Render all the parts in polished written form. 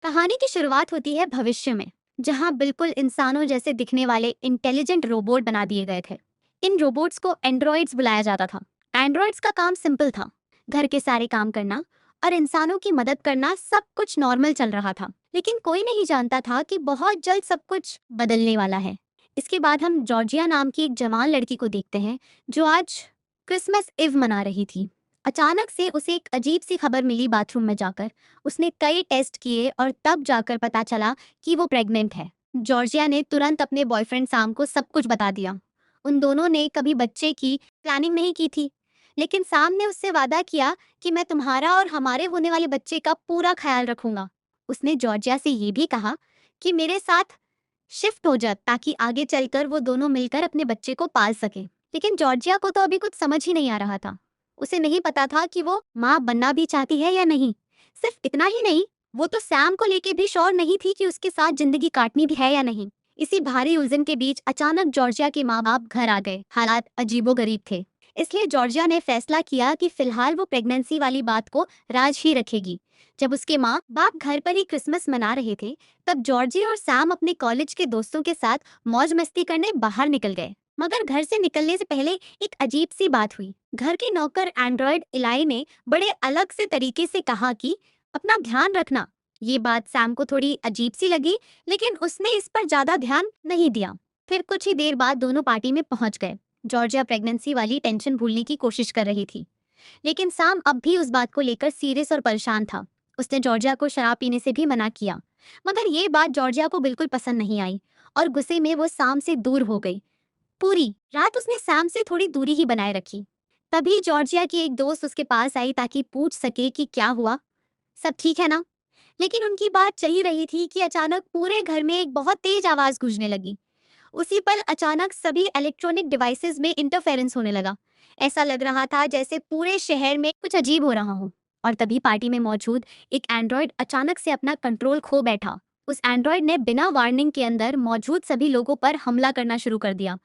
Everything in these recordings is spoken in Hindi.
कहानी की शुरुआत होती है भविष्य में, जहां बिल्कुल इंसानों जैसे दिखने वाले इंटेलिजेंट रोबोट बना दिए गए थे। इन रोबोट्स को एंड्रॉइड्स बुलाया जाता था। एंड्रॉइड्स का काम सिंपल था, घर के सारे काम करना और इंसानों की मदद करना। सब कुछ नॉर्मल चल रहा था, लेकिन कोई नहीं जानता था कि बहुत जल्द सब कुछ बदलने वाला है। इसके बाद हम जॉर्जिया नाम की एक जवान लड़की को देखते हैं, जो आज क्रिसमस इव मना रही थी। अचानक से उसे एक अजीब सी खबर मिली। बाथरूम में जाकर उसने कई टेस्ट किए और तब जाकर पता चला कि वो प्रेग्नेंट है। जॉर्जिया ने तुरंत अपने बॉयफ्रेंड सैम को सब कुछ बता दिया। उन दोनों ने कभी बच्चे की प्लानिंग नहीं की थी, लेकिन सैम ने उससे वादा किया कि मैं तुम्हारा और हमारे होने वाले बच्चे का पूरा ख्याल रखूंगा। उसने जॉर्जिया से ये भी कहा कि मेरे साथ शिफ्ट हो जा ताकि आगे चलकर वो दोनों मिलकर अपने बच्चे को पाल सके। लेकिन जॉर्जिया को तो अभी कुछ समझ ही नहीं आ रहा था। उसे नहीं पता था कि वो माँ बनना भी चाहती है या नहीं। सिर्फ इतना ही नहीं, वो तो सैम को लेके भी श्योर नहीं थी कि उसके साथ जिंदगी काटनी भी है या नहीं। इसी भारी उलझन के बीच अचानक जॉर्जिया के माँ बाप घर आ गए। हालात अजीबोगरीब थे, इसलिए जॉर्जिया ने फैसला किया कि फिलहाल वो प्रेगनेंसी वाली बात को राज ही रखेगी। जब उसके माँ बाप घर पर ही क्रिसमस मना रहे थे, तब जॉर्जी और सैम अपने कॉलेज के दोस्तों के साथ मौज मस्ती करने बाहर निकल गए। मगर घर से निकलने से पहले एक अजीब सी बात हुई। घर के नौकर एंड्रॉयड इलाई ने बड़े अलग से तरीके से कहा कि अपना ध्यान रखना। ये बात सैम को थोड़ी अजीब सी लगी, लेकिन उसने इस पर ज्यादा ध्यान नहीं दिया। फिर कुछ ही देर बाद दोनों पार्टी में पहुंच गए। जॉर्जिया प्रेगनेंसी वाली टेंशन भूलने की कोशिश कर रही थी, लेकिन सैम अब भी उस बात को लेकर सीरियस और परेशान था। उसने जॉर्जिया को शराब पीने से भी मना किया, मगर ये बात जॉर्जिया को बिल्कुल पसंद नहीं आई और गुस्से में वो सैम से दूर हो गई। पूरी रात उसने सैम से थोड़ी दूरी ही बनाए रखी। तभी जॉर्जिया की एक दोस्त उसके पास आई ताकि पूछ सके कि क्या हुआ, सब ठीक है ना। लेकिन उनकी बात चल ही रही थी कि अचानक पूरे घर में एक बहुत तेज आवाज गूंजने लगी। उसी पल अचानक सभी इलेक्ट्रॉनिक डिवाइसेस में इंटरफेरेंस होने लगा। ऐसा लग रहा था जैसे पूरे शहर में कुछ अजीब हो रहा हो। और तभी पार्टी में मौजूद एक एंड्रॉयड अचानक से अपना कंट्रोल खो बैठा। उस एंड्रॉयड ने बिना वार्निंग के अंदर मौजूद सभी लोगों पर हमला करना शुरू कर दिया।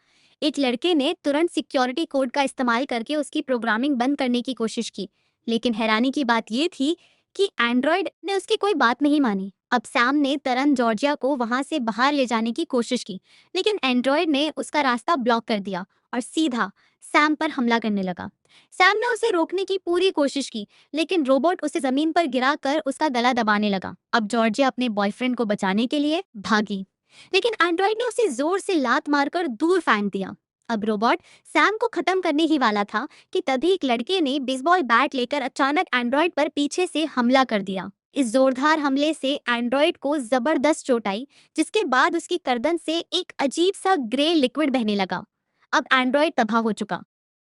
एक लड़के ने तुरंत सिक्योरिटी कोड का इस्तेमाल करके उसकी प्रोग्रामिंग बंद करने की कोशिश की, लेकिन हैरानी की बात यह थी कि एंड्रॉयड ने उसकी कोई बात नहीं मानी। अब सैम ने तुरंत जॉर्जिया को वहां से बाहर ले जाने की कोशिश की, लेकिन एंड्रॉयड ने उसका रास्ता ब्लॉक कर दिया और सीधा सैम पर हमला करने लगा। सैम ने उसे रोकने की पूरी कोशिश की, लेकिन रोबोट उसे जमीन पर गिराकर उसका गला दबाने लगा। अब जॉर्जिया अपने बॉयफ्रेंड को बचाने के लिए भागी, लेकिन एंड्रॉयड ने उसे जोर से लात मारकर दूर फेंक दिया। अब रोबोट सैम को खत्म करने ही वाला था कि तभी एक लड़के ने बेसबॉल बैट लेकर अचानक एंड्रॉयड पर पीछे से हमला कर दिया। इस जोरदार हमले से एंड्रॉयड को जबरदस्त चोट आई, जिसके बाद उसकी गर्दन से एक अजीब सा ग्रे लिक्विड बहने लगा। अब एंड्रॉयड तबाह हो चुका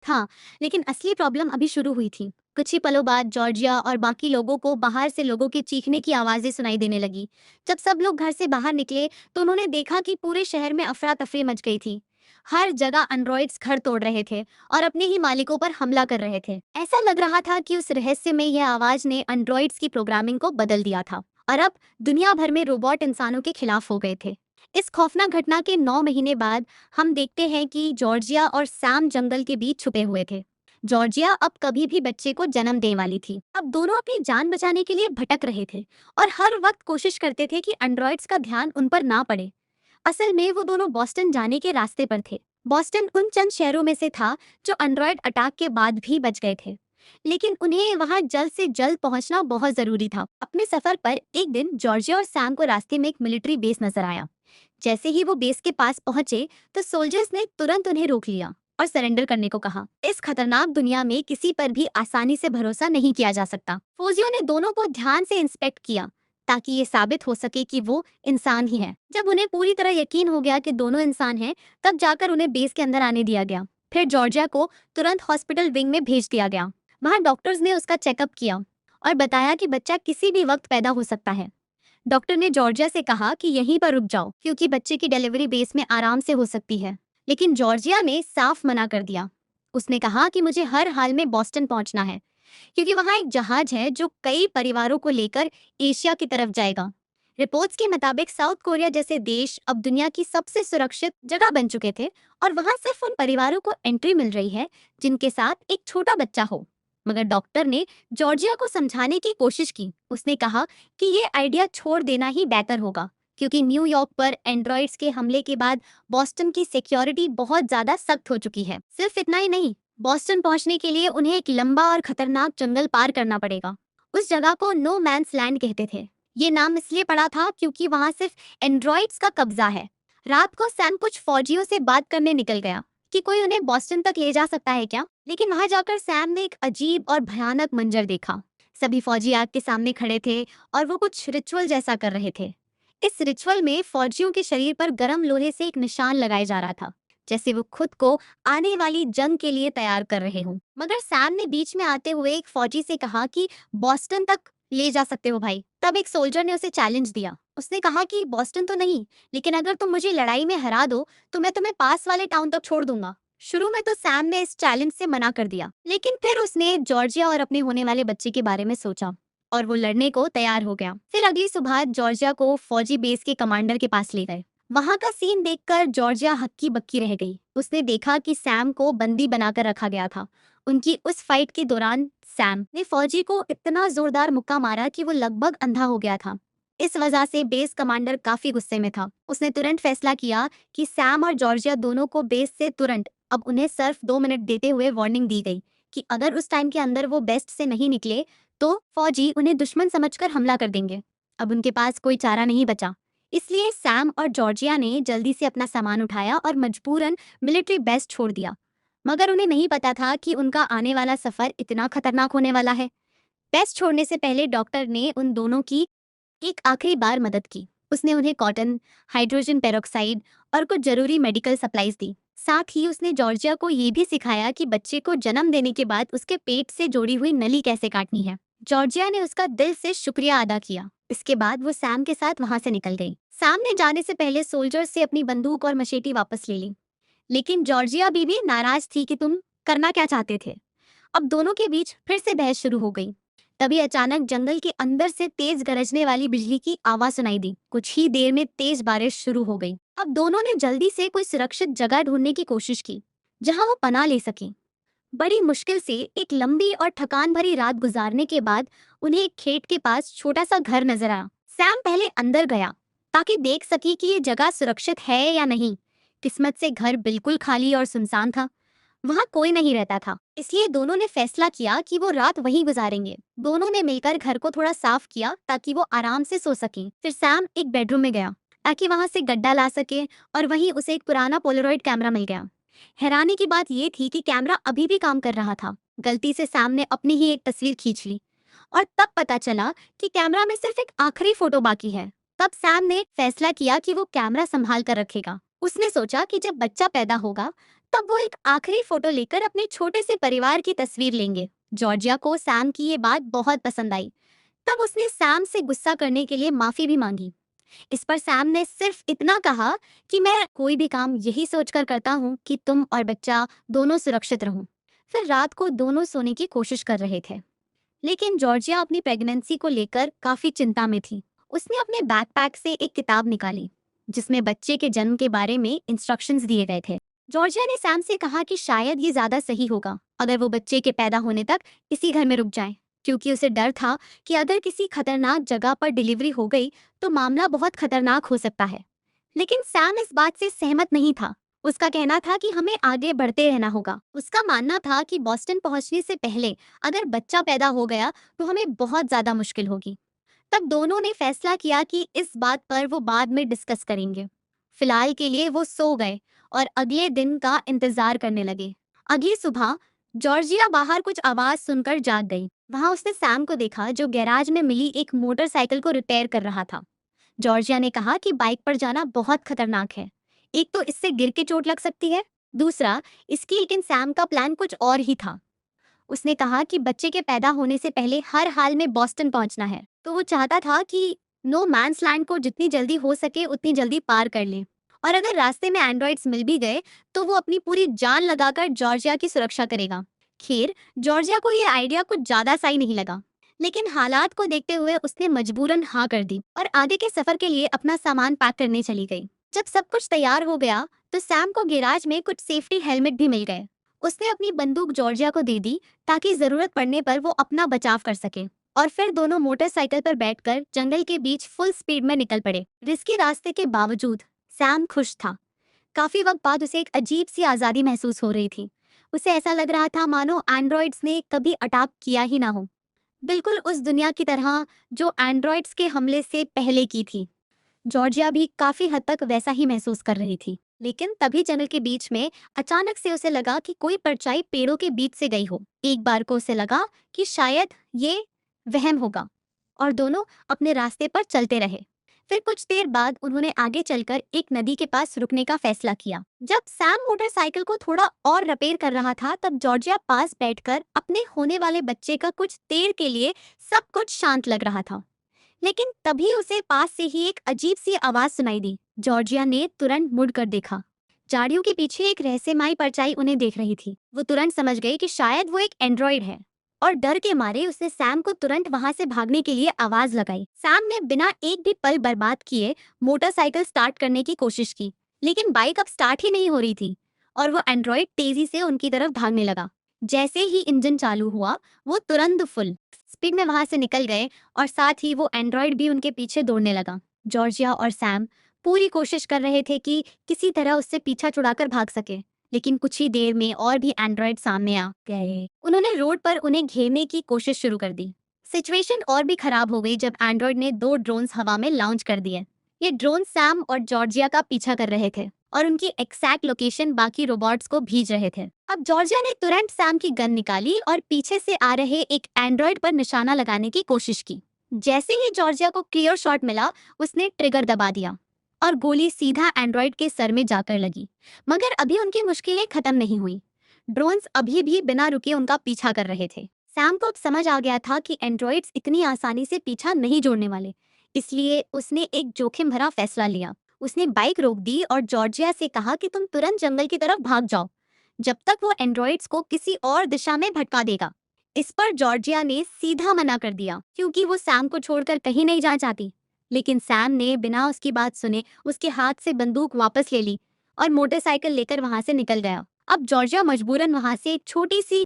था, लेकिन असली प्रॉब्लम अभी शुरू हुई थी। कुछ ही पलों बाद जॉर्जिया और बाकी लोगों को बाहर से लोगों के चीखने की आवाजें सुनाई देने लगी। जब सब लोग घर से बाहर निकले तो उन्होंने देखा कि पूरे शहर में अफरा तफरी मच गई थी। हर जगह एंड्रॉइड्स घर तोड़ रहे थे और अपने ही मालिकों पर हमला कर रहे थे। ऐसा लग रहा था कि उस रहस्य में यह आवाज ने एंड्रॉइड्स की प्रोग्रामिंग को बदल दिया था और अब दुनिया भर में रोबोट इंसानों के खिलाफ हो गए थे। इस खौफनाक घटना के 9 महीने बाद हम देखते हैं कि जॉर्जिया और सैम जंगल के बीच छुपे हुए थे। जॉर्जिया अब कभी भी बच्चे को जन्म देने वाली थी। अब दोनों अपनी जान बचाने के लिए भटक रहे थे और हर वक्त कोशिश करते थे कि एंड्रॉइड्स का ध्यान उन पर ना पड़े। असल में वो दोनों बॉस्टन जाने के रास्ते पर थे। बॉस्टन उन चंद शहरों में से था जो एंड्रॉयड अटैक के बाद भी बच गए थे, लेकिन उन्हें वहां जल्द से जल्द पहुंचना बहुत जरूरी था। अपने सफर पर एक दिन जॉर्जिया और सैम को रास्ते में एक मिलिट्री बेस नजर आया। जैसे ही वो बेस के पास पहुंचे तो सोल्जर्स ने तुरंत उन्हें रोक लिया और सरेंडर करने को कहा। इस खतरनाक दुनिया में किसी पर भी आसानी से भरोसा नहीं किया जा सकता। फौजियों ने दोनों को ध्यान से इंस्पेक्ट किया ताकि ये साबित हो सके कि वो इंसान ही है। जब उन्हें पूरी तरह यकीन हो गया कि दोनों इंसान हैं, तब जाकर उन्हें बेस के अंदर आने दिया गया। फिर जॉर्जिया को तुरंत हॉस्पिटल विंग में भेज दिया गया। वहां डॉक्टर्स ने उसका चेकअप किया और बताया कि बच्चा किसी भी वक्त पैदा हो सकता है। डॉक्टर ने जॉर्जिया से कहा कि यहीं पर रुक जाओ क्योंकि बच्चे की डिलीवरी बेस में आराम से हो सकती है, लेकिन जॉर्जिया ने साफ मना कर दिया। उसने कहा कि मुझे हर हाल में बॉस्टन पहुंचना है क्योंकि वहां एक जहाज है जो कई परिवारों को लेकर एशिया की तरफ जाएगा। रिपोर्ट्स के मुताबिक साउथ कोरिया जैसे देश अब दुनिया की सबसे सुरक्षित जगह बन चुके थे और वहां सिर्फ उन परिवारों को एंट्री मिल रही है जिनके साथ एक छोटा बच्चा हो। मगर डॉक्टर ने जॉर्जिया को समझाने की कोशिश की। उसने कहा कि ये आइडिया छोड़ देना ही बेहतर होगा, क्योंकि न्यूयॉर्क पर एंड्रॉइड्स के हमले के बाद बॉस्टन की सिक्योरिटी बहुत ज्यादा सख्त हो चुकी है। सिर्फ इतना ही नहीं, बॉस्टन पहुंचने के लिए उन्हें एक लंबा और खतरनाक जंगल पार करना पड़ेगा। उस जगह को नो मैंस लैंड कहते थे। ये नाम इसलिए पड़ा था क्योंकि वहां सिर्फ एंड्रॉइड्स का कब्जा है। रात को सैम कुछ फौजियों से बात करने निकल गया कि कोई उन्हें बॉस्टन तक ले जा सकता है क्या। लेकिन वहां जाकर सैम ने एक अजीब और भयानक मंजर देखा। सभी फौजी आग के सामने खड़े थे और वो कुछ रिचुअल जैसा कर रहे थे। इस रिचुअल में फौजियों के शरीर पर गर्म लोहे से एक निशान लगाया जा रहा था, जैसे वो खुद को आने वाली जंग के लिए तैयार कर रहे हों। मगर सैम ने बीच में आते हुए एक फौजी से कहा कि बॉस्टन तक ले जा सकते हो भाई। तब एक सोल्जर ने उसे चैलेंज दिया। उसने कहा कि बॉस्टन तो नहीं, लेकिन अगर तुम मुझे लड़ाई में हरा दो तो मैं तुम्हें पास वाले टाउन तक छोड़ दूंगा। शुरू में तो सैम ने इस चैलेंज से मना कर दिया, लेकिन फिर उसने जॉर्जिया और अपने होने वाले बच्चे के बारे में सोचा और वो लड़ने को तैयार हो गया। फिर अगली सुबह जॉर्जिया को फौजी बेस के कमांडर के पास ले गए। वहां का सीन देखकर जॉर्जिया हक्की बक्की रह गई। उसने देखा कि सैम को बंदी बनाकर रखा गया था। उनकी उस फाइट के दौरान सैम ने फौजी को इतना जोरदार मुक्का मारा कि वो लगभग अंधा हो गया था। इस वजह से बेस कमांडर काफी गुस्से में था। उसने तुरंत फैसला किया कि सैम और जॉर्जिया दोनों को बेस से तुरंत, अब उन्हें सिर्फ 2 मिनट देते हुए वार्निंग दी गई कि अगर उस टाइम के अंदर वो बेस्ट से नहीं निकले तो फौजी उन्हें दुश्मन समझकर हमला कर देंगे। अब उनके पास कोई चारा नहीं बचा। इसलिए सैम और जॉर्जिया ने जल्दी से अपना सामान उठाया और मजबूरन मिलिट्री बेस छोड़ दिया। मगर उन्हें नहीं पता था कि उनका आने वाला सफर इतना खतरनाक होने वाला है। बेस छोड़ने से पहले डॉक्टर ने उन दोनों की एक आखिरी बार मदद की। उसने उन्हें कॉटन, हाइड्रोजन पेरोक्साइड और कुछ जरूरी मेडिकल सप्लाईज दी। साथ ही उसने जॉर्जिया को ये भी सिखाया कि बच्चे को जन्म देने के बाद उसके पेट से जोड़ी हुई नली कैसे काटनी है। जॉर्जिया ने उसका दिल से शुक्रिया अदा किया। इसके बाद वो सैम के साथ वहां से निकल गई। सैम ने जाने से पहले सोल्जर्स से अपनी बंदूक और मशेटी वापस ले ली, लेकिन जॉर्जिया बीबी नाराज थी कि तुम करना क्या चाहते थे। अब दोनों के बीच फिर से बहस शुरू हो गई। तभी अचानक जंगल के अंदर से तेज गरजने वाली बिजली की आवाज सुनाई दी। कुछ ही देर में तेज बारिश शुरू हो गई। अब दोनों ने जल्दी से कोई सुरक्षित जगह ढूंढने की कोशिश की जहां वो पनाह ले सके। बड़ी मुश्किल से एक लंबी और थकान भरी रात गुजारने के बाद उन्हें एक खेत के पास छोटा सा घर नजर आया। सैम पहले अंदर गया ताकि देख सके कि ये जगह सुरक्षित है या नहीं। किस्मत से घर बिल्कुल खाली और सुनसान था। वहां कोई नहीं रहता था, इसलिए दोनों ने फैसला किया कि वो रात वहीं गुजारेंगे। दोनों ने मिलकर घर को थोड़ा साफ किया ताकि वो आराम से सो सकें। फिर सैम एक बेडरूम में गया ताकि वहां से गड्ढा ला सके और वहीं उसे एक पुराना पोलरॉइड कैमरा मिल गया। हैरानी की बात यह थी कि कैमरा अभी भी काम कर रहा था। गलती से सैम ने अपनी ही एक तस्वीर खींच ली और तब पता चला कि कैमरा में सिर्फ एक आखिरी फोटो बाकी है। तब सैम ने फैसला किया कि वो कैमरा संभाल कर रखेगा। उसने सोचा कि जब बच्चा पैदा होगा तब वो एक आखिरी फोटो लेकर अपने छोटे से परिवार की तस्वीर लेंगे। जॉर्जिया को सैम की ये बात बहुत पसंद आई। तब उसने सैम से गुस्सा करने के लिए माफी भी मांगी। इस पर सैम ने सिर्फ इतना कहा कि मैं कोई भी काम यही सोचकर करता हूँ कि तुम और बच्चा दोनों सुरक्षित रहो। फिर रात को दोनों सोने की कोशिश कर रहे थे, लेकिन जॉर्जिया अपनी प्रेगनेंसी को लेकर काफी चिंता में थी। उसने अपने बैकपैक से एक किताब निकाली जिसमें बच्चे के जन्म के बारे में इंस्ट्रक्शंस दिए गए थे। जॉर्जिया ने सैम से कहा कि शायद ये ज्यादा सही होगा अगर वो बच्चे के पैदा होने तक इसी घर में रुक जाए, क्योंकि उसे डर था कि अगर किसी खतरनाक जगह पर डिलीवरी हो गई तो मामला बहुत खतरनाक हो सकता है। लेकिन सैम इस बात से सहमत नहीं था। उसका कहना था कि हमें आगे बढ़ते रहना होगा। उसका मानना था कि बॉस्टन पहुंचने से पहले अगर बच्चा पैदा हो गया तो हमें बहुत ज्यादा मुश्किल होगी। तब दोनों ने फैसला किया कि इस बात पर वो बाद में डिस्कस करेंगे। फिलहाल के लिए वो सो गए और अगले दिन का इंतजार करने लगे। अगली सुबह जॉर्जिया बाहर कुछ आवाज सुनकर जाग गई। वहां उसने सैम को देखा जो गैराज में मिली एक मोटरसाइकिल को रिपेयर कर रहा था। जॉर्जिया ने कहा कि बाइक पर जाना बहुत खतरनाक है। एक तो इससे गिर के चोट लग सकती है, दूसरा इसकी, लेकिन सैम का प्लान कुछ और ही था। उसने कहा कि बच्चे के पैदा होने से पहले हर हाल में बॉस्टन पहुंचना है। तो वो चाहता था कि नो मैंस लैंड को जितनी जल्दी हो सके उतनी जल्दी पार कर ले, और अगर रास्ते में एंड्रॉइड्स मिल भी गए तो वो अपनी पूरी जान लगाकर जॉर्जिया की सुरक्षा करेगा। खैर, जॉर्जिया को ये आइडिया कुछ ज्यादा सही नहीं लगा, लेकिन हालात को देखते हुए उसने मजबूरन हाँ कर दी और आगे के सफर के लिए अपना सामान पैक करने चली गई। जब सब कुछ तैयार हो गया तो सैम को गैराज में कुछ सेफ्टी हेलमेट भी मिल गए। उसने अपनी बंदूक जॉर्जिया को दे दी ताकि जरूरत पड़ने पर वो अपना बचाव कर सके। और फिर दोनों मोटरसाइकिल पर बैठकर जंगल के बीच फुल स्पीड में निकल पड़े। रिस्की रास्ते के बावजूद सैम खुश था। काफी वक्त बाद उसे एक अजीब सी आजादी महसूस हो रही थी। उसे ऐसा लग रहा था मानो एंड्रॉइड्स ने कभी अटैक किया ही ना हो, बिल्कुल उस दुनिया की तरह जो एंड्रॉइड्स के हमले से पहले की थी। जॉर्जिया भी काफी हद तक वैसा ही महसूस कर रही थी। लेकिन तभी जंगल के बीच में अचानक से उसे लगा कि कोई परछाई पेड़ों के बीच से गई हो। एक बार को उसे लगा कि शायद ये वहम होगा, और दोनों अपने रास्ते पर चलते रहे। फिर कुछ देर बाद उन्होंने आगे चलकर एक नदी के पास रुकने का फैसला किया। जब सैम मोटरसाइकिल को थोड़ा और रिपेयर कर रहा था, तब जॉर्जिया पास बैठकर अपने होने वाले बच्चे का कुछ देर के लिए सब कुछ शांत लग रहा था। लेकिन तभी उसे पास से ही एक अजीब सी आवाज सुनाई दी। जॉर्जिया ने तुरंत मुड़कर देखा। झाड़ियों के पीछे एक रहस्यमयी परछाई उन्हें देख रही थी। वो तुरंत समझ गई कि शायद वो एक एंड्रॉइड है, और डर के मारे उसने सैम को तुरंत वहां से भागने के लिए आवाज लगाई। सैम ने बिना एक भी पल बर्बाद किए मोटरसाइकिल स्टार्ट करने की कोशिश की, लेकिन बाइक अब स्टार्ट ही नहीं हो रही थी, और वो एंड्रॉइड तेजी से उनकी तरफ भागने लगा। जैसे ही इंजन चालू हुआ, वो तुरंत फुल स्पीड में वहां से निकल गए, और साथ ही वो एंड्रॉइड भी उनके पीछे दौड़ने लगा। जॉर्जिया और सैम पूरी कोशिश कर रहे थे कि किसी तरह उससे पीछा छुड़ाकर भाग सके, लेकिन कुछ ही देर में और भी एंड्रॉइड सामने आ गए। उन्होंने रोड पर उन्हें घेरने की कोशिश शुरू कर दी। सिचुएशन और भी खराब हो गई जब एंड्रॉइड ने 2 ड्रोन्स हवा में लॉन्च कर दिए। ये ड्रोन सैम और जॉर्जिया का पीछा कर रहे थे, और उनकी एक्सैक्ट लोकेशन बाकी रोबोट्स को भेज रहे थे। अब जॉर्जिया ने तुरंत सैम की गन निकाली और पीछे से आ रहे एक एंड्रॉइड पर निशाना लगाने की कोशिश की। जैसे ही जॉर्जिया को क्लियर शॉट मिला, उसने ट्रिगर दबा दिया, और गोली सीधा एंड्रॉइड के सर में जाकर लगी। मगर अभी उनकी मुश्किलें खत्म नहीं हुई। ड्रोन्स अभी भी बिना रुके उनका पीछा कर रहे थे। सैम को अब समझ आ गया था कि एंड्रॉइड्स इतनी आसानी से पीछा नहीं छोड़ने वाले, इसलिए उसने एक जोखिम भरा फैसला लिया। उसने बाइक रोक दी और जॉर्जिया से कहा कि तुम तुरंत जंगल की तरफ भाग जाओ, जब तक वो एंड्रॉइड्स को किसी और दिशा में भटका देगा। इस पर जॉर्जिया ने सीधा मना कर दिया, क्योंकि वो सैम को छोड़कर कहीं नहीं जाना चाहती। लेकिन सैम ने बिना उसकी बात सुने उसके हाथ से बंदूक वापस ले ली और मोटरसाइकिल लेकर वहां से निकल गया। अब जॉर्जिया मजबूरन वहां से एक छोटी सी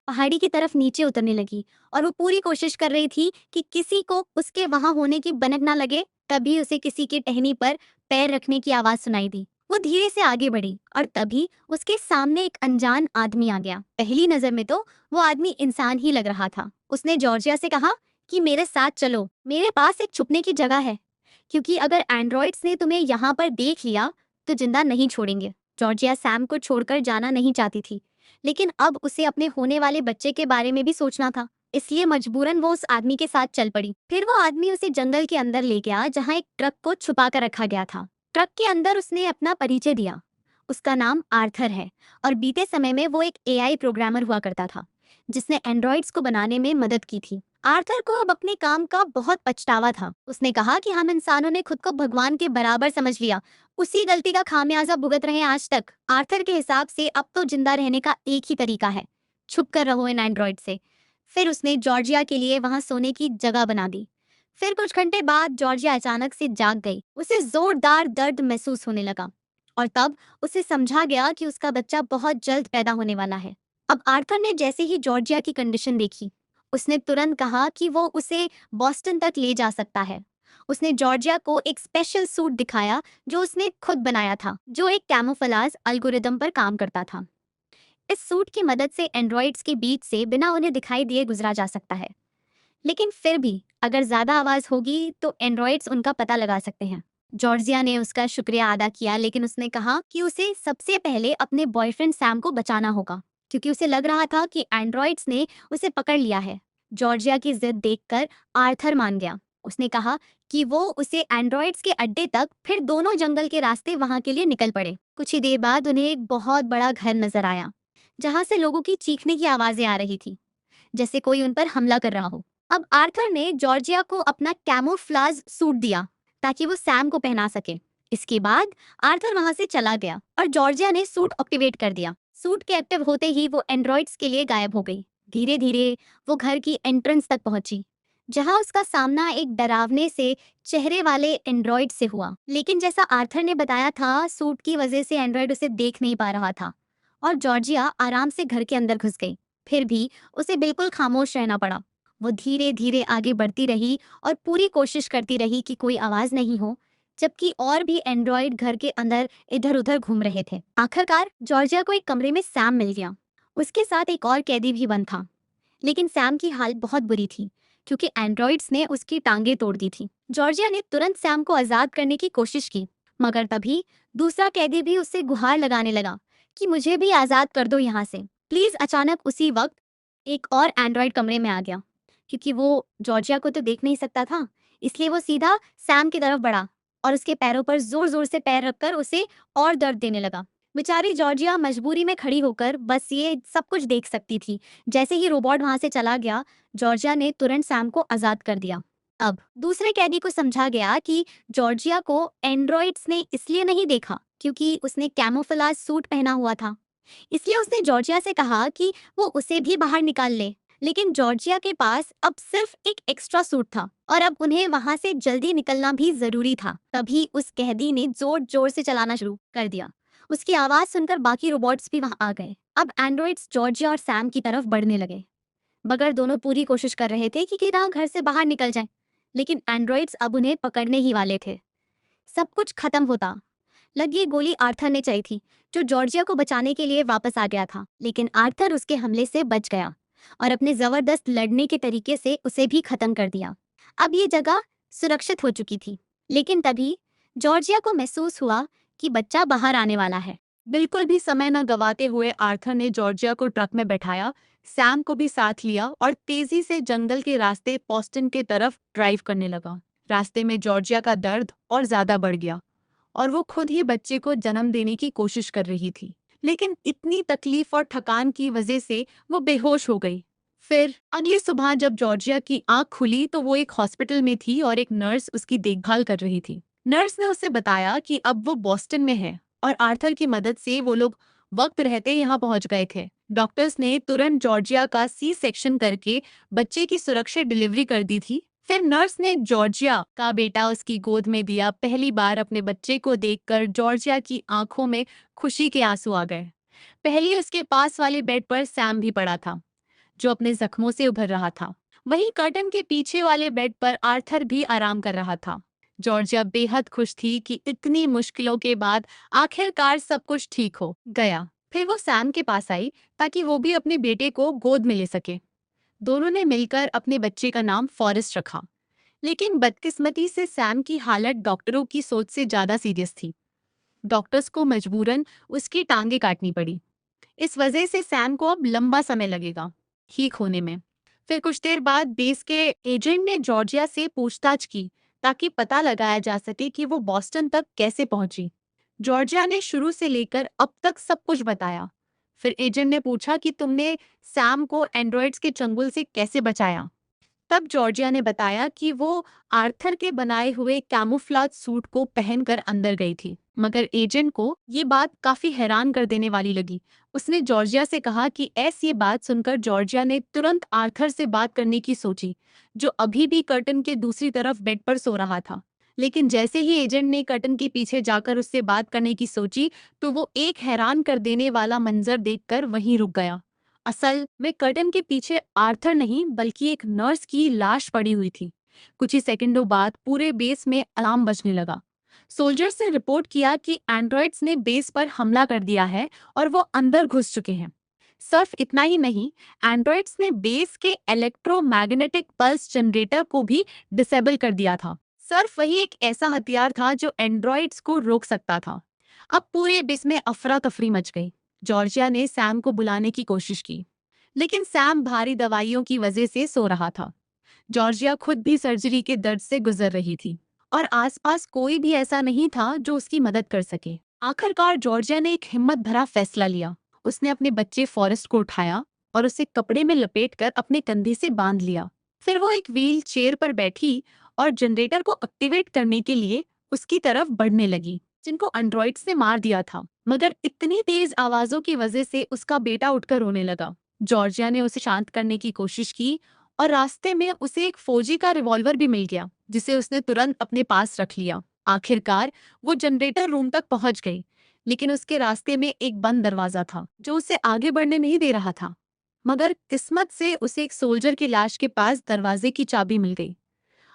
पहाड़ी की तरफ नीचे उतरने लगी, और वो पूरी कोशिश कर रही थी कि किसी को उसके वहां होने की भनक ना लगे। तभी उसे किसी की टहनी पर पैर रखने की आवाज सुनाई दी। वो धीरे से आगे बढ़ी, और तभी उसके सामने एक अनजान आदमी आ गया। पहली नजर में तो वो आदमी इंसान ही लग रहा था। उसने जॉर्जिया से कहा कि मेरे साथ चलो, मेरे पास एक छुपने की जगह है, क्योंकि अगर एंड्रॉइड्स ने तुम्हें यहाँ पर देख लिया तो जिंदा नहीं छोड़ेंगे। जॉर्जिया सैम को छोड़कर जाना नहीं चाहती थी, लेकिन अब उसे अपने होने वाले बच्चे के बारे में भी सोचना था, इसलिए मजबूरन वो उस आदमी के साथ चल पड़ी। फिर वो आदमी उसे जंगल के अंदर ले गया, जहाँ एक ट्रक को छुपा कर रखा गया था। ट्रक के अंदर उसने अपना परिचय दिया। उसका नाम आर्थर है, और बीते समय में वो एक एआई प्रोग्रामर हुआ करता था, जिसने एंड्रॉइड्स को बनाने में मदद की थी। आर्थर को अब अपने काम का बहुत पछतावा था। उसने कहा कि हम इंसानों ने खुद को भगवान के बराबर समझ लिया, उसी गलती का खामियाजा भुगत रहे हैं आज तक। आर्थर के हिसाब से अब तो जिंदा रहने का एक ही तरीका है, छुप कर रहो इन एंड्रॉइड से। फिर उसने जॉर्जिया के लिए वहां सोने की जगह बना दी। फिर कुछ घंटे बाद जॉर्जिया अचानक से जाग गई। उसे जोरदार दर्द महसूस होने लगा, और तब उसे समझा गया कि उसका बच्चा बहुत जल्द पैदा होने वाला है। अब आर्थर ने जैसे ही जॉर्जिया की कंडीशन देखी, उसने तुरंत कहा कि वो उसे बॉस्टन तक ले जा सकता है। उसने जॉर्जिया को एक स्पेशल सूट दिखाया जो उसने खुद बनाया था, जो एक कैमोफ्लेज एल्गोरिदम पर काम करता था। इस सूट की मदद से एंड्रॉइड्स के बीच से बिना उन्हें दिखाई दिए गुजरा जा सकता है, लेकिन फिर भी अगर ज्यादा आवाज होगी तो एंड्रॉइड्स उनका पता लगा सकते हैं। जॉर्जिया ने उसका शुक्रिया अदा किया, लेकिन उसने कहा कि उसे सबसे पहले अपने बॉयफ्रेंड सैम को बचाना होगा, क्योंकि उसे लग रहा था कि एंड्रॉइड्स ने उसे पकड़ लिया है। जॉर्जिया की जिद देखकर आर्थर मान गया। उसने कहा कि वो उसे एंड्रॉइड्स के अड्डे तक, फिर दोनों जंगल के रास्ते वहां के लिए निकल पड़े। कुछ ही देर बाद उन्हें एक बहुत बड़ा घर नजर आया, जहां से लोगों की चीखने की आवाजें आ रही थी, जैसे कोई उन पर हमला कर रहा हो। अब आर्थर ने जॉर्जिया को अपना कैमोफ्लेज सूट दिया ताकि वो सैम को पहना सके। इसके बाद आर्थर वहां से चला गया, और जॉर्जिया ने सूट एक्टिवेट कर दिया। सूट के एक्टिव होते ही वो एंड्रॉइड्स के लिए गायब हो गई। धीरे धीरे वो घर की एंट्रेंस तक पहुंची, जहां उसका सामना एक डरावने से चेहरे वाले एंड्रॉइड से हुआ। लेकिन जैसा आर्थर ने बताया था, सूट की वजह से एंड्रॉइड उसे देख नहीं पा रहा था, और जॉर्जिया आराम से घर के अंदर घुस गई। फिर भी उसे बिल्कुल खामोश रहना पड़ा। वो धीरे धीरे आगे बढ़ती रही और पूरी कोशिश करती रही कि कोई आवाज नहीं हो, जबकि और भी एंड्रॉइड घर के अंदर इधर उधर घूम रहे थे। आखिरकार जॉर्जिया को एक कमरे में सैम मिल गया। उसके साथ एक और कैदी भी बंद था। लेकिन सैम की हालत बहुत बुरी थी, क्योंकि एंड्रॉइड्स ने उसकी टांगें तोड़ दी थी। जॉर्जिया ने तुरंत सैम को आजाद करने की कोशिश की, मगर तभी दूसरा कैदी भी उससे गुहार लगाने लगा कि मुझे भी आजाद कर दो यहाँ से प्लीज। अचानक उसी वक्त एक और एंड्रॉइड कमरे में आ गया। क्योंकि वो जॉर्जिया को तो देख नहीं सकता था, इसलिए वो सीधा सैम की तरफ बढ़ा और उसके पैरों पर जोर जोर से पैर रखकर उसे और दर्द देने लगा। बेचारी जॉर्जिया मजबूरी में खड़ी होकर बस ये सब कुछ देख सकती थी। जैसे ही रोबोट वहां से चला गया, जॉर्जिया ने तुरंत सैम को आजाद कर दिया। अब दूसरे कैदी को समझा गया कि जॉर्जिया को एंड्रॉइड्स ने इसलिए नहीं देखा क्योंकि उसने कैमोफ्लेज सूट पहना हुआ था। इसलिए उसने जॉर्जिया से कहा कि वो उसे भी बाहर निकाल ले। लेकिन जॉर्जिया के पास अब सिर्फ एक एक्स्ट्रा सूट था और अब उन्हें वहां से जल्दी निकलना भी जरूरी था। तभी उस कैदी ने जोर जोर से चलाना शुरू कर दिया। उसकी आवाज सुनकर बाकी रोबोट्स भी वहां आ गए। अब एंड्रॉइड्स जॉर्जिया और सैम की तरफ बढ़ने लगे, मगर दोनों पूरी कोशिश कर रहे थे कि किसी घर से बाहर निकल जाएं। लेकिन एंड्रॉइड्स अब उन्हें पकड़ने ही वाले थे। सब कुछ खत्म होता। लगी गोली आर्थर ने चलाई थी, जो जॉर्जिया को बचाने के लिए वापस आ गया था। लेकिन आर्थर उसके हमले से बच गया और अपने जबरदस्त लड़ने के तरीके से उसे भी खत्म कर दिया। अब ये जगह सुरक्षित हो चुकी थी। लेकिन तभी जॉर्जिया को महसूस हुआ कि बच्चा बाहर आने वाला है। बिल्कुल भी समय न गवाते हुए आर्थर ने जॉर्जिया को ट्रक में बैठाया, सैम को भी साथ लिया और तेजी से जंगल के रास्ते पोस्टन के तरफ ड्राइव करने लगा। रास्ते में जॉर्जिया का दर्द और ज्यादा बढ़ गया और वो खुद ही बच्चे को जन्म देने की कोशिश कर रही थी। लेकिन इतनी तकलीफ और थकान की वजह से वो बेहोश हो गई। फिर अगली सुबह जब जॉर्जिया की आंख खुली तो वो एक हॉस्पिटल में थी और एक नर्स उसकी देखभाल कर रही थी। नर्स ने उसे बताया कि अब वो बॉस्टन में है और आर्थर की मदद से वो लोग वक्त रहते यहाँ पहुंच गए थे। डॉक्टर्स ने तुरंत जॉर्जिया का सी सेक्शन करके बच्चे की सुरक्षित डिलीवरी कर दी थी। फिर नर्स ने जॉर्जिया का बेटा उसकी गोद में दिया। पहली बार अपने बच्चे को देखकर जॉर्जिया की आंखों में खुशी के आंसू आ गए। पहले उसके पास वाले बेड पर सैम भी पड़ा था, जो अपने जख्मों से उभर रहा था। वहीं कर्टन के पीछे वाले बेड पर आर्थर भी आराम कर रहा था। जॉर्जिया बेहद खुश थी कि इतनी मुश्किलों के बाद आखिरकार सब कुछ ठीक हो गया। फिर वो सैम के पास आई ताकि वो भी अपने बेटे को गोद में ले सके। दोनों ने मिलकर अपने बच्चे का नाम फॉरेस्ट रखा। लेकिन बदकिस्मती से सैम की हालत डॉक्टरों की सोच से ज्यादा सीरियस थी। डॉक्टर्स को मजबूरन उसकी टांगे काटनी पड़ी। इस वजह से सैम को अब लंबा समय लगेगा ठीक होने में। फिर कुछ देर बाद बेस के एजेंट ने जॉर्जिया से पूछताछ की ताकि पता लगाया जा सके कि वो बॉस्टन तक कैसे पहुंची। जॉर्जिया ने शुरू से लेकर अब तक सब कुछ बताया। फिर एजेंट ने पूछा कि तुमने सैम को एंड्रॉइड्स के चंगुल से कैसे बचाया। तब जॉर्जिया ने बताया कि वो आर्थर के बनाए हुए कैमोफ्लेज सूट को पहनकर अंदर गई थी। मगर एजेंट को ये बात काफी हैरान कर देने वाली लगी। उसने जॉर्जिया से कहा कि ऐसी बात सुनकर जॉर्जिया ने तुरंत आर्थर से बात करने की सोची, जो अभी भी कर्टन के दूसरी तरफ बेड पर सो रहा था। लेकिन जैसे ही एजेंट ने कर्टन के पीछे जाकर उससे बात करने की सोची, तो वो एक हैरान कर देने वाला मंजर देखकर वहीं रुक गया। असल में कर्टन के पीछे आर्थर नहीं बल्कि एक नर्स की लाश पड़ी हुई थी। कुछ ही सेकंडों बाद पूरे बेस में अलार्म बजने लगा। सोल्जर्स ने रिपोर्ट किया कि एंड्रॉइड्स ने बेस पर हमला कर दिया है और वो अंदर घुस चुके हैं। सिर्फ इतना ही नहीं, एंड्रॉइड्स ने बेस के इलेक्ट्रोमैग्नेटिक पल्स जनरेटर को भी डिसेबल कर दिया था। सिर्फ वही एक ऐसा हथियार था जो एंड्रॉइड्स को रोक सकता था। अब पूरे बेस में अफरा तफरी मच गई। जॉर्जिया ने सैम को बुलाने की कोशिश की, लेकिन सैम भारी दवाइयों की वजह से सो रहा था। जॉर्जिया खुद भी सर्जरी के दर्द से गुजर रही थी और आसपास कोई भी ऐसा नहीं था जो उसकी मदद कर सके। आखिरकार जॉर्जिया ने एक हिम्मत भरा फैसला लिया। उसने अपने बच्चे फॉरेस्ट को उठाया और उसे कपड़े में लपेटकर अपने कंधे से बांध लिया। फिर वो एक व्हील चेयर पर बैठी और जनरेटर को एक्टिवेट करने के लिए उसकी तरफ बढ़ने लगी, जिनको एंड्रॉइड्स ने मार दिया था। मगर इतनी तेज आवाजों की वजह से उसका बेटा उठकर रोने लगा। जॉर्जिया ने उसे शांत करने की कोशिश की और रास्ते में उसे एक फौजी का रिवॉल्वर भी मिल गया, जिसे उसने तुरंत अपने पास रख लिया। आखिरकार वो जनरेटर रूम तक पहुंच गई, लेकिन उसके रास्ते में एक बंद दरवाजा था जो उसे आगे बढ़ने नहीं दे रहा था। मगर किस्मत से उसे एक सोल्जर की लाश के पास दरवाजे की चाबी मिल गई।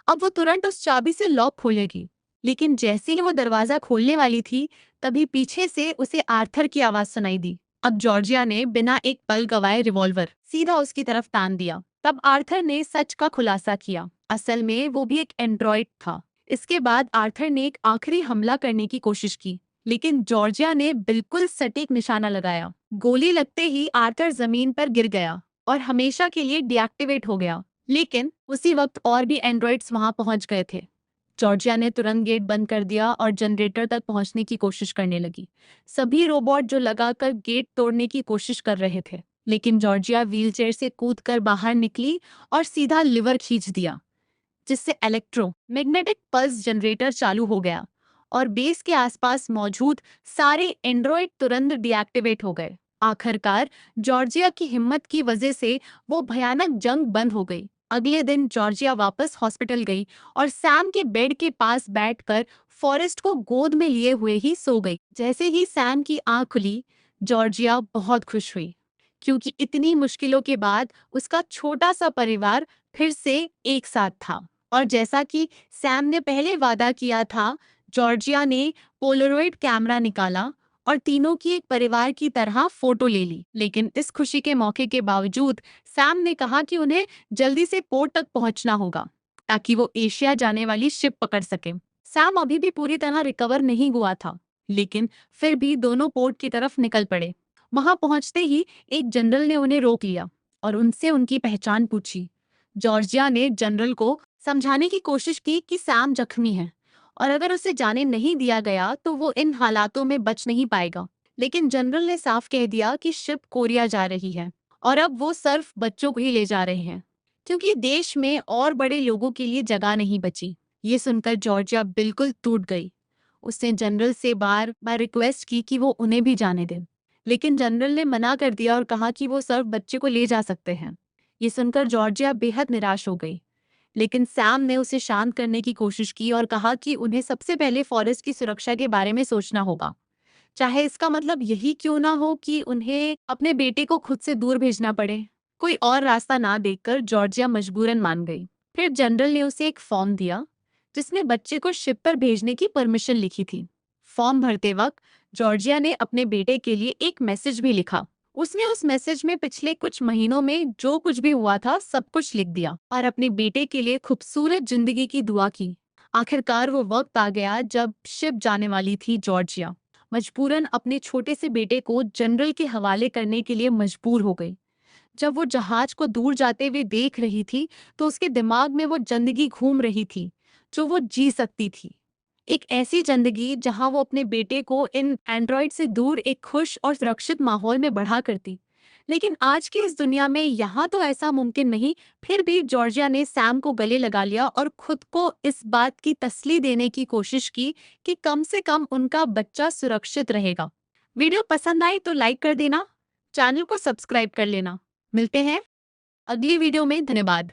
अब वो तुरंत उस चाबी से लॉक खोलेगी, लेकिन जैसे ही वो दरवाजा खोलने वाली थी, तभी पीछे से उसे आर्थर की आवाज सुनाई दी। अब जॉर्जिया ने बिना एक पल गवाए रिवॉल्वर सीधा उसकी तरफ तान दिया। तब आर्थर ने सच का खुलासा किया, असल में वो भी एक एंड्रॉइड था। इसके बाद आर्थर ने एक आखिरी हमला करने की कोशिश की, लेकिन जॉर्जिया ने बिल्कुल सटीक निशाना लगाया। गोली लगते ही आर्थर जमीन पर गिर गया और हमेशा के लिए डीएक्टिवेट हो गया। लेकिन उसी वक्त और भी एंड्रॉइड्स वहां पहुंच गए थे। जॉर्जिया ने तुरंत गेट बंद कर दिया और जनरेटर तक पहुंचने की कोशिश करने लगी। सभी रोबोट जो लगाकर गेट तोड़ने की कोशिश कर रहे थे, लेकिन जॉर्जिया व्हीलचेयर से कूदकर बाहर निकली और सीधा लिवर खींच दिया, जिससे इलेक्ट्रोमैग्नेटिक पल्स जनरेटर चालू हो गया और बेस के आसपास मौजूद सारे एंड्रॉइड तुरंत डीएक्टिवेट हो गए। आखिरकार जॉर्जिया की हिम्मत की वजह से वो भयानक जंग बंद हो गई। अगले दिन जॉर्जिया वापस हॉस्पिटल गई और सैम के बेड के पास बैठकर फॉरेस्ट को गोद में लिए हुए ही सो गई। जैसे ही सैम की आंख खुली, जॉर्जिया बहुत खुश हुई, क्योंकि इतनी मुश्किलों के बाद उसका छोटा सा परिवार फिर से एक साथ था। और जैसा कि सैम ने पहले वादा किया था, जॉर्जिया ने पोलरॉइड कैमरा निकाला और तीनों की एक परिवार की तरह फोटो ले ली। लेकिन इस खुशी के मौके के बावजूद सैम ने कहा कि उन्हें जल्दी से पोर्ट तक पहुंचना होगा ताकि वो एशिया जाने वाली शिप पकड़ सके। सैम अभी भी पूरी तरह रिकवर नहीं हुआ था, लेकिन फिर भी दोनों पोर्ट की तरफ निकल पड़े। वहां पहुंचते ही एक जनरल ने उन्हें रोक लिया और उनसे उनकी पहचान पूछी। जॉर्जिया ने जनरल को समझाने की कोशिश की कि सैम जख्मी है और अगर उसे जाने नहीं दिया गया तो वो इन हालातों में बच नहीं पाएगा। लेकिन जनरल ने साफ कह दिया कि शिप कोरिया जा रही है और अब वो सिर्फ बच्चों को ही ले जा रहे हैं, क्योंकि देश में और बड़े लोगों के लिए जगह नहीं बची। ये सुनकर जॉर्जिया बिल्कुल टूट गई। उसने जनरल से बार बार रिक्वेस्ट की कि वो उन्हें भी जाने दें, लेकिन जनरल ने मना कर दिया और कहा कि वो सिर्फ बच्चे को ले जा सकते हैं। ये सुनकर जॉर्जिया बेहद निराश हो गई, लेकिन सैम ने उसे शांत करने की कोशिश की और कहा कि उन्हें सबसे पहले फॉरेस्ट की सुरक्षा के बारे में सोचना होगा, चाहे इसका मतलब यही क्यों ना हो कि उन्हें अपने बेटे को खुद से दूर भेजना पड़े। कोई और रास्ता ना देखकर जॉर्जिया मजबूरन मान गई। फिर जनरल ने उसे एक फॉर्म दिया जिसमें बच्चे को शिप पर भेजने की परमिशन लिखी थी। फॉर्म भरते वक्त जॉर्जिया ने अपने बेटे के लिए एक मैसेज भी लिखा। उसने उस मैसेज में पिछले कुछ महीनों में जो कुछ भी हुआ था सब कुछ लिख दिया और अपने बेटे के लिए खूबसूरत जिंदगी की दुआ की। आखिरकार वो वक्त आ गया जब शिप जाने वाली थी। जॉर्जिया मजबूरन अपने छोटे से बेटे को जनरल के हवाले करने के लिए मजबूर हो गई। जब वो जहाज को दूर जाते हुए देख रही थी तो उसके दिमाग में वो जिंदगी घूम रही थी जो वो जी सकती थी। एक ऐसी जिंदगी जहां वो अपने बेटे को इन एंड्रॉइड से दूर एक खुश और सुरक्षित माहौल में बढ़ा करती। लेकिन आज की इस दुनिया में यहाँ तो ऐसा मुमकिन नहीं। फिर भी जॉर्जिया ने सैम को गले लगा लिया और खुद को इस बात की तसल्ली देने की कोशिश की कि कम से कम उनका बच्चा सुरक्षित रहेगा। वीडियो पसंद आई तो लाइक कर देना, चैनल को सब्सक्राइब कर लेना। मिलते हैं अगली वीडियो में। धन्यवाद।